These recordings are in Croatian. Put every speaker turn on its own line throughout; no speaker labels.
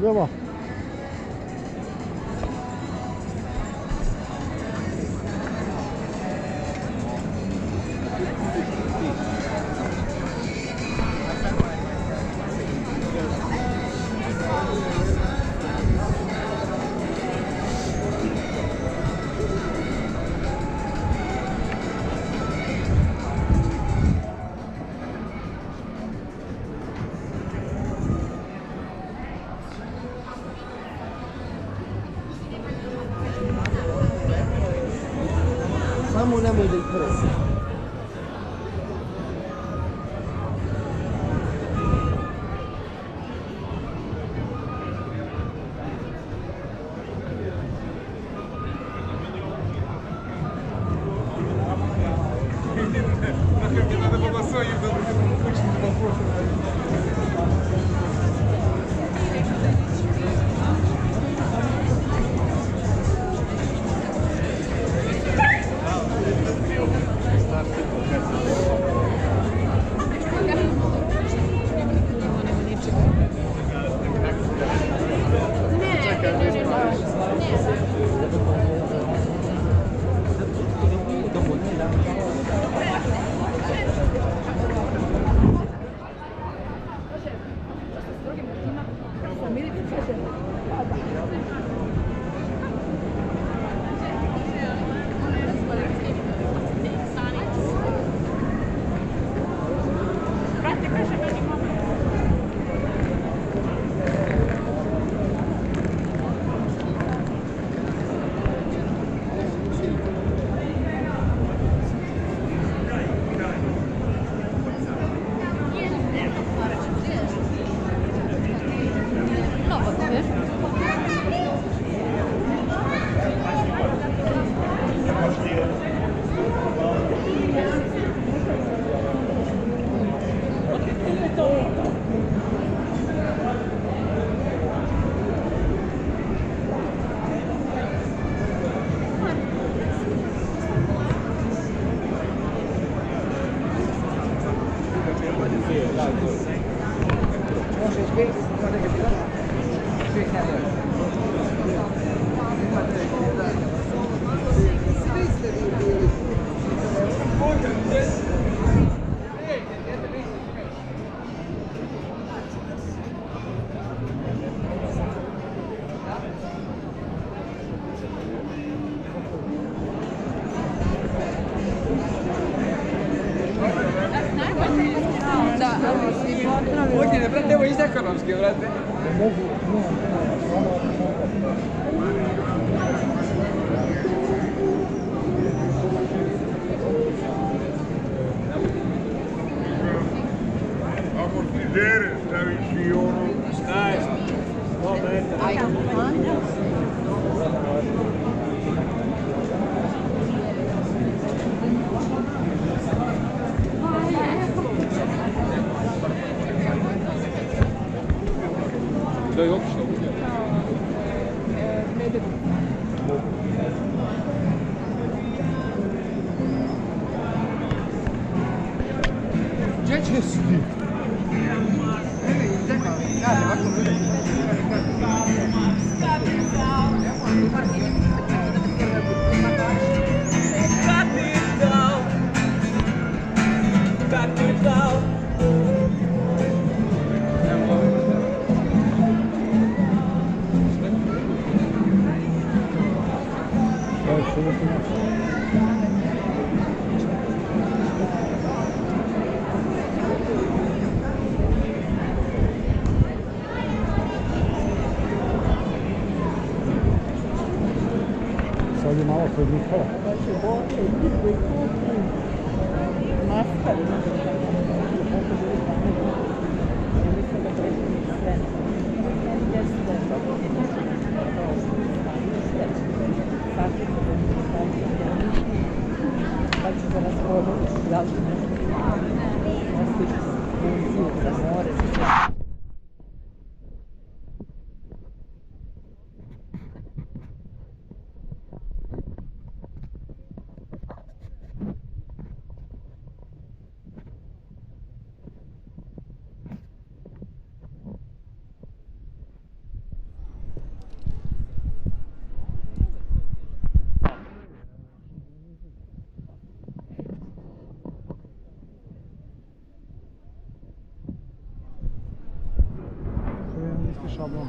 Devam. Samo nemoj da ih presi.
Ovdje ne pratimo iz ekonomski, brate.
Amortizere staviš i ono.
Šta je? Da yok işte.
Gdje će si ti? Sad je malo podnikala. šablon.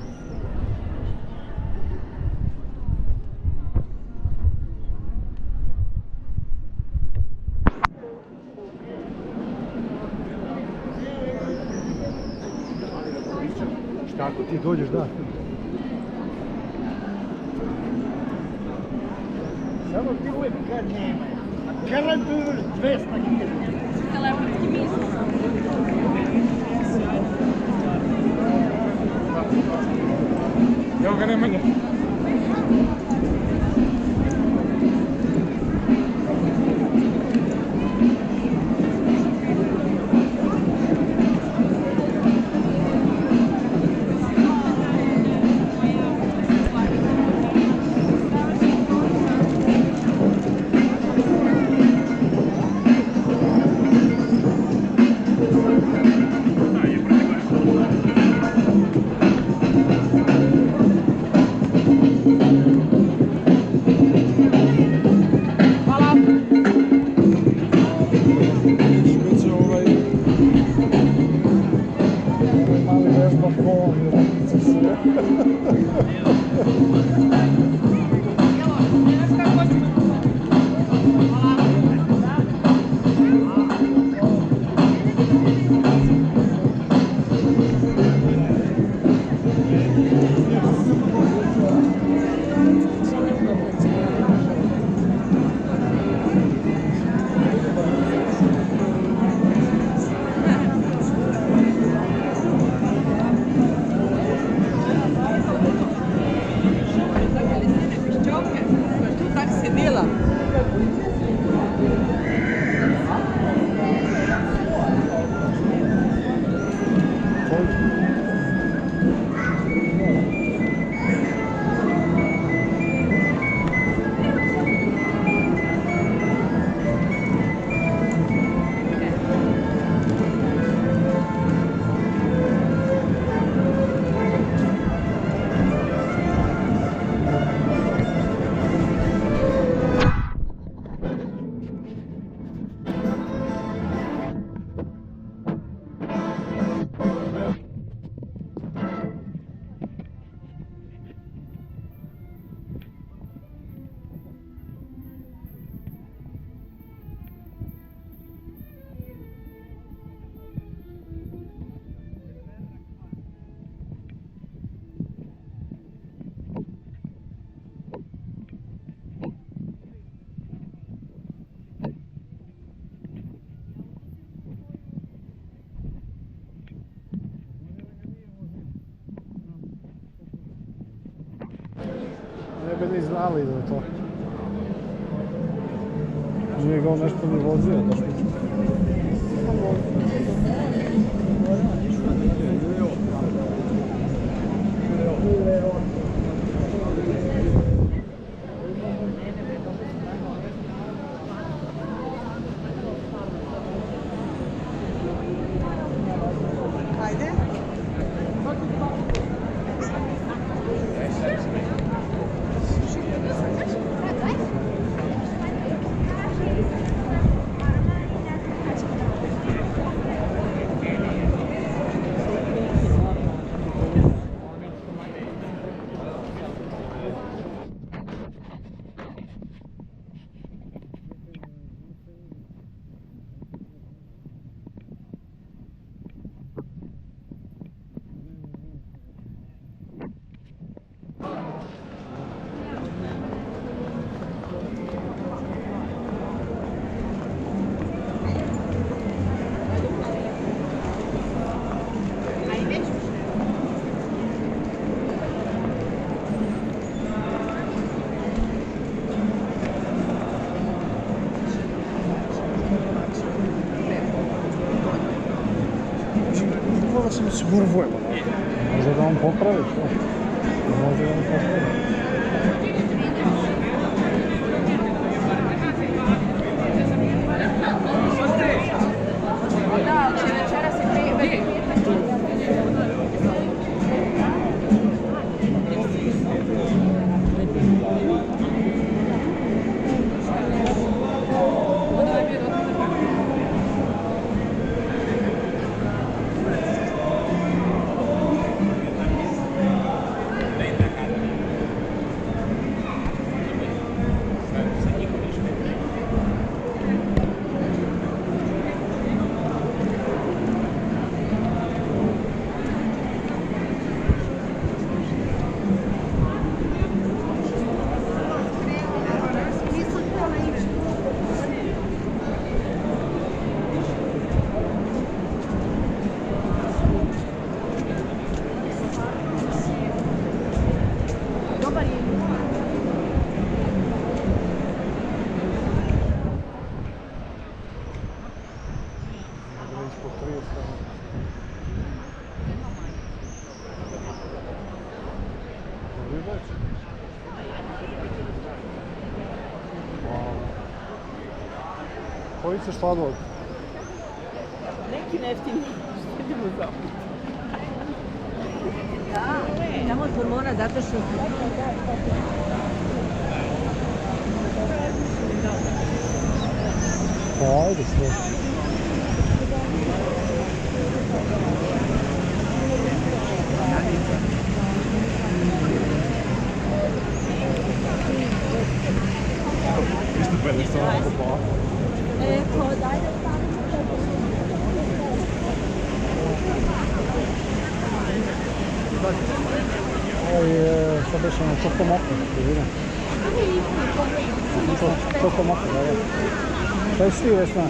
Šta ako ti dođeš, da.
Samo ti uvijek kad nema. A kada tu još 200 km?
Telefonski misli.
Evo ga Nemanja.
Ne bi ni znali da je to. Nije ga on nešto ni vozio, da što ću.
Ajde.
Da se mi sigurvujemo. Može da on popravi što? Može da on popravi.
Da, će večeras i prije.
Kojice sladoled.
Neki neftini. Idemo za. Da, idemo od hormona zato što...
Pa ajde sve. Ovo je, šta beše na čokomoko, da vidim. Čokomoko, da je. Šta je svi Vesna?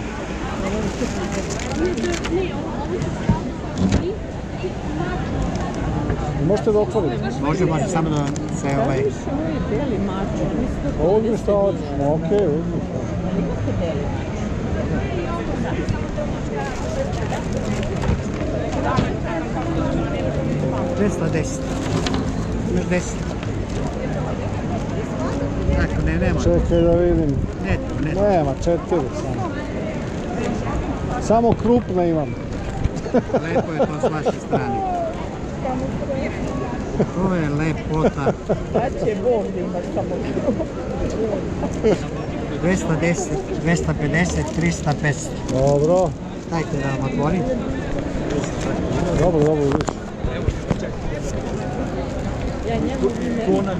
Možete da otvorite?
Može, samo da se
Ovo je beli mačo.
Uzmi šta hoćeš, okej, uzmi šta.
210. Imaš 10. Tako, nema.
Čekaj da vidim.
Neto.
Nema, 4 samo. Samo krupne imam.
Lepo je to s vaše strane. To je lepota.
Da će Bog da ima samo
210, 250, 300, 500.
Dobro.
Dajte da vam otvorim.
Dobro, vidiš.
Ja njemu ne...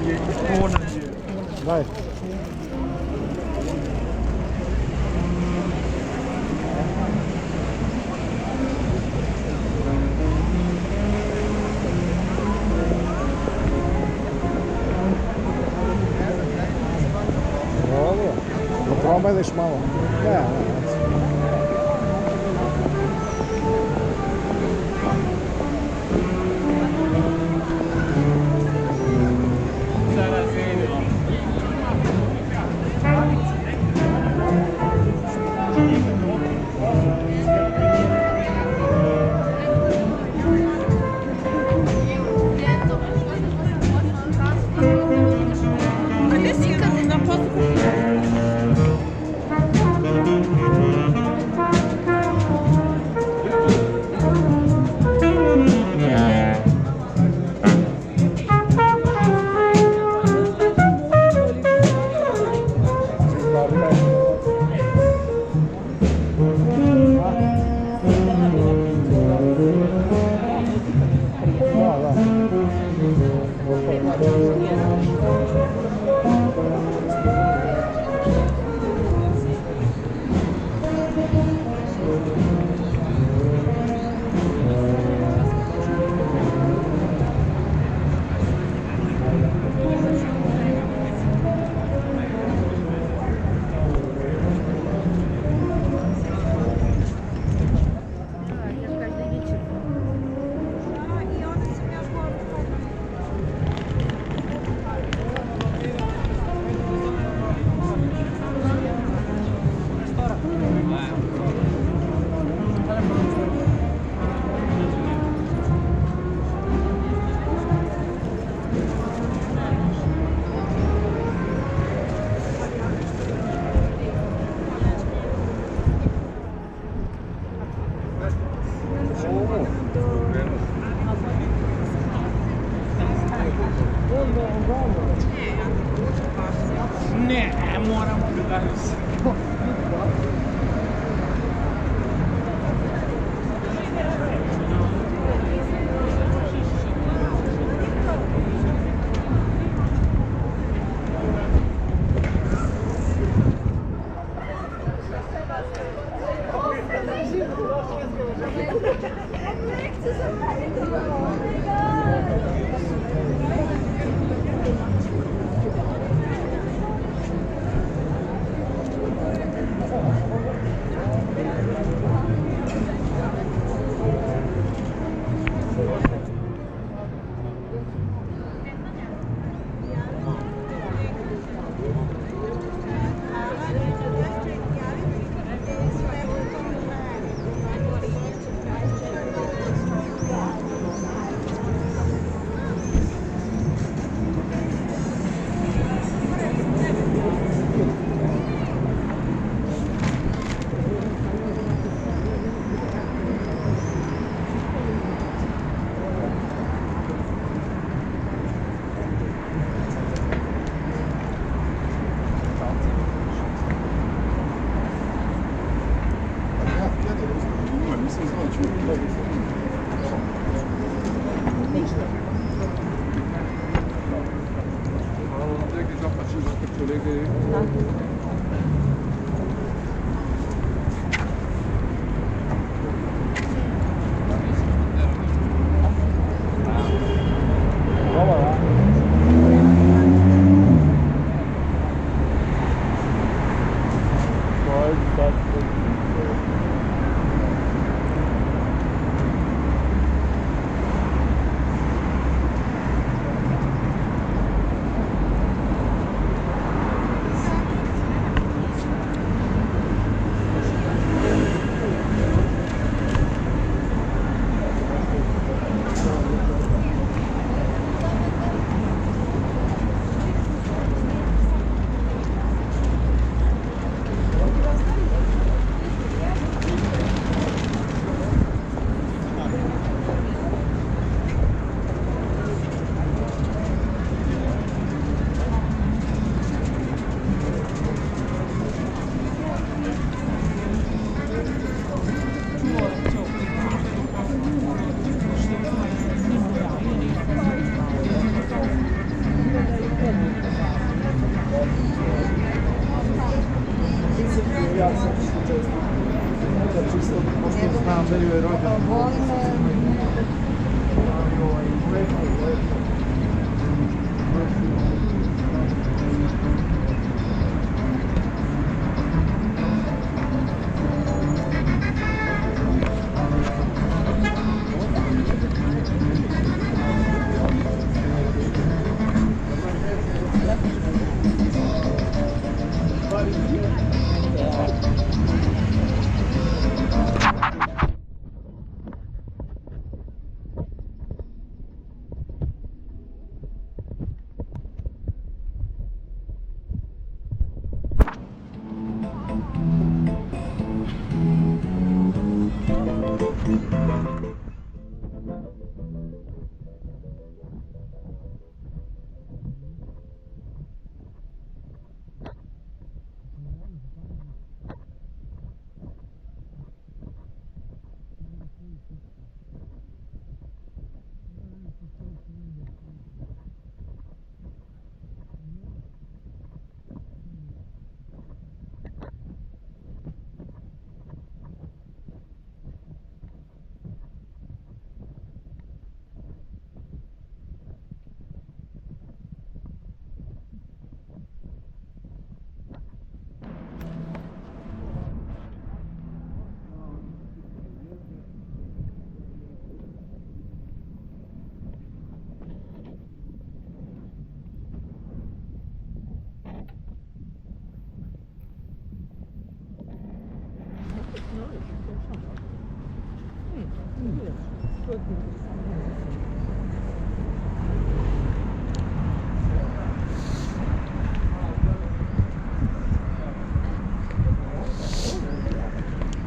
Daj. Dobro. Da promeniš malo. Ne.
Ne, moramo gledati se.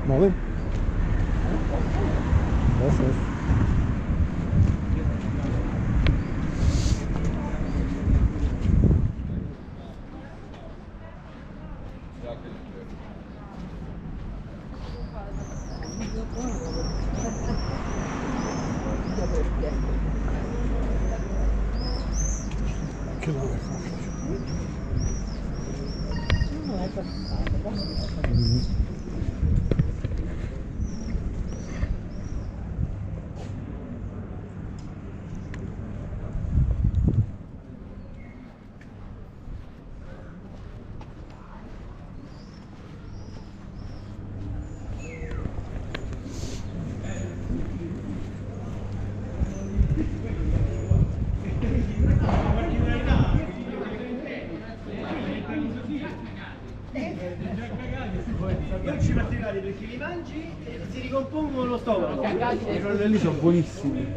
Molim? Yes.
Non ci mattinali perché li mangi e si ricompongono lo stomaco.
I rollelli sono buonissimi.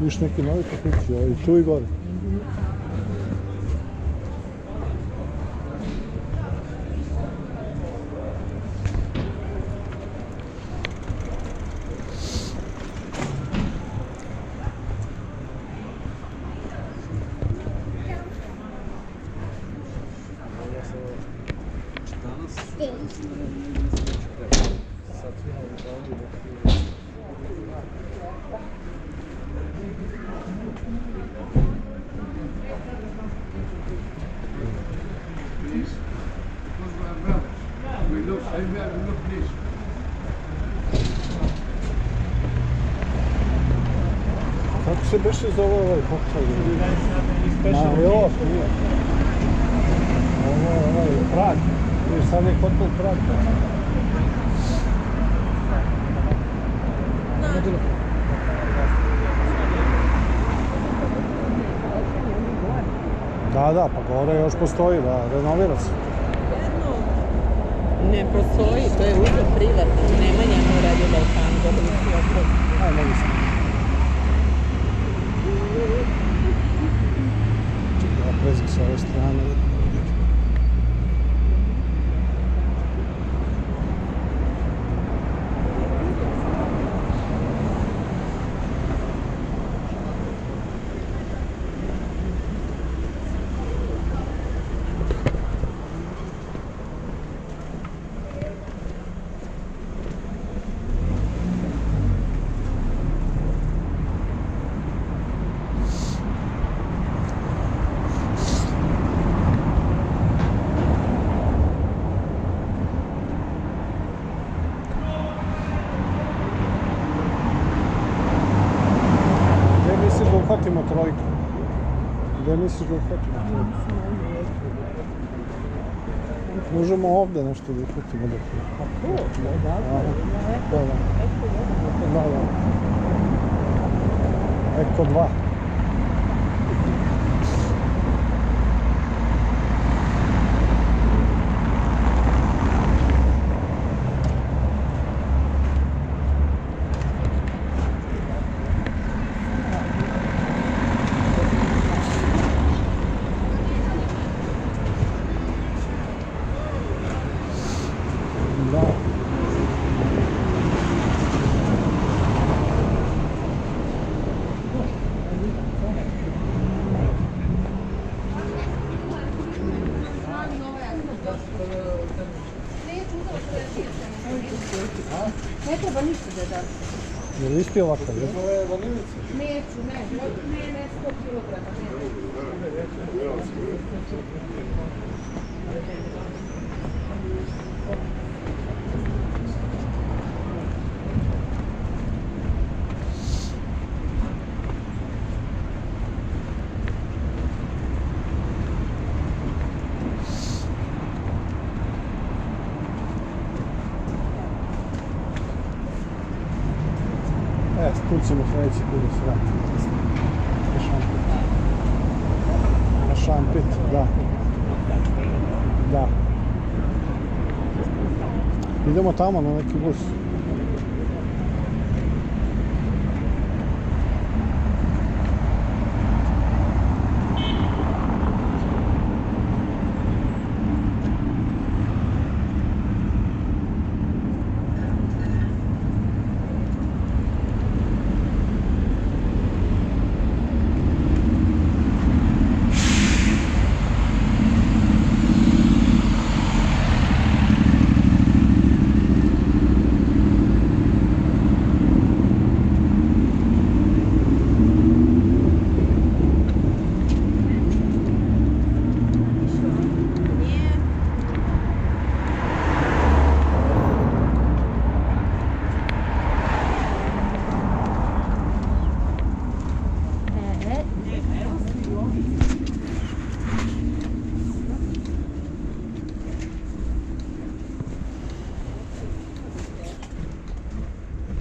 Viš neki novi kafići, i tu i gore. Kako se beše zove ovaj hotel? Ma još nije. Ovo je ovaj Prag. Sad je hotel Prag. Da, pa gore još postoji, da, renovira se.
Ne postoji, to je uzor privatni. Nemanja mu radi Balkan, dobro si opravo.
Aj, mogu sam. Ja prezim s ove strane. Uhvatimo trojku. Gdje misliš da uhvatimo trojku? Možemo ovdje nešto da uhvatimo dok je.
Pa to, da.
Da. Eko 2. Da.
Ne treba ništa da dam.
Je li isti ovakav? Je?
Neću, ne 100 kilograma.
Tu ćemo sljedeći put da se vratiti. Na Šampit, da. Da. Idemo tamo na neki bus.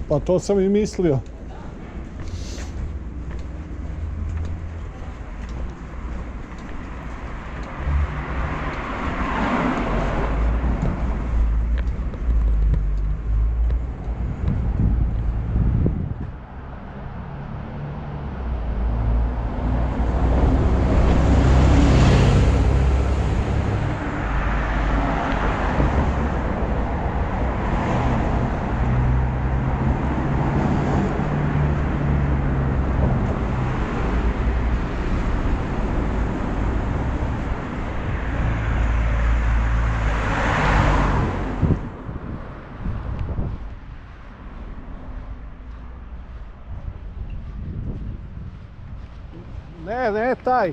Pa to sam i mislio. Ne, taj.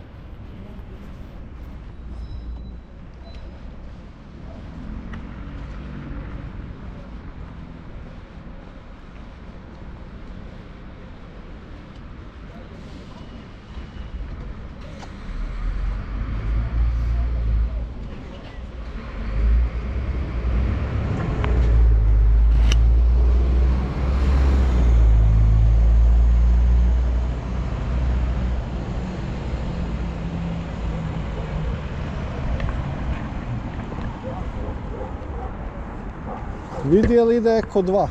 Vidi je li ide Eko 2.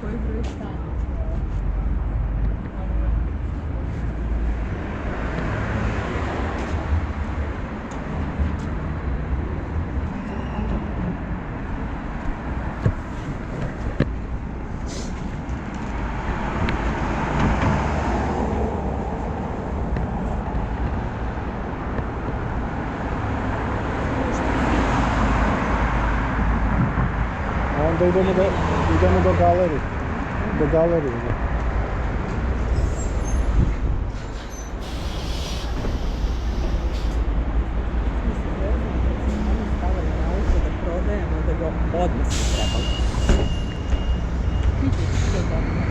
Koji broj stane?
Onda idemo do galerije. Do galerije.
Stavili na auto da prodajemo, da ga odmah se trebalo. Vidite što je dobro.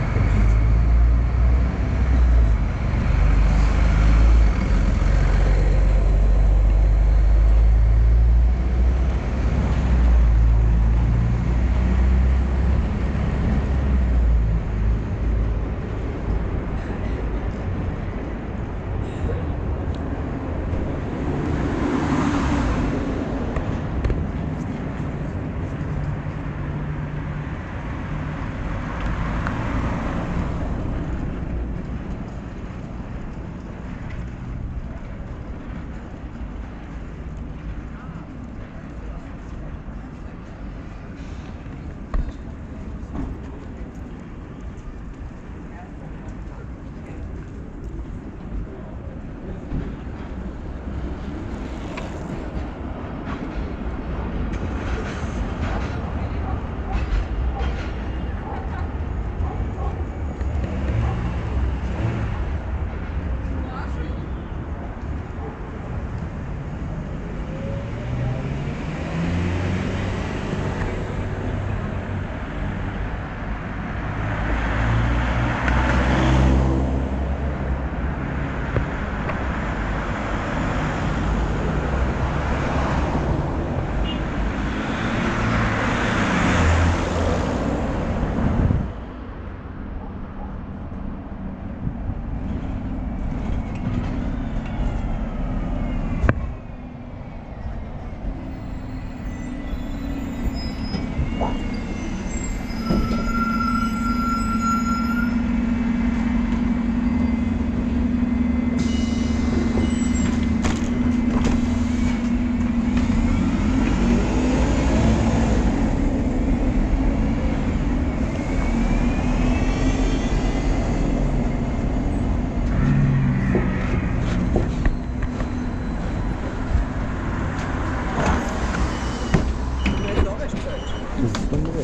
Dobro,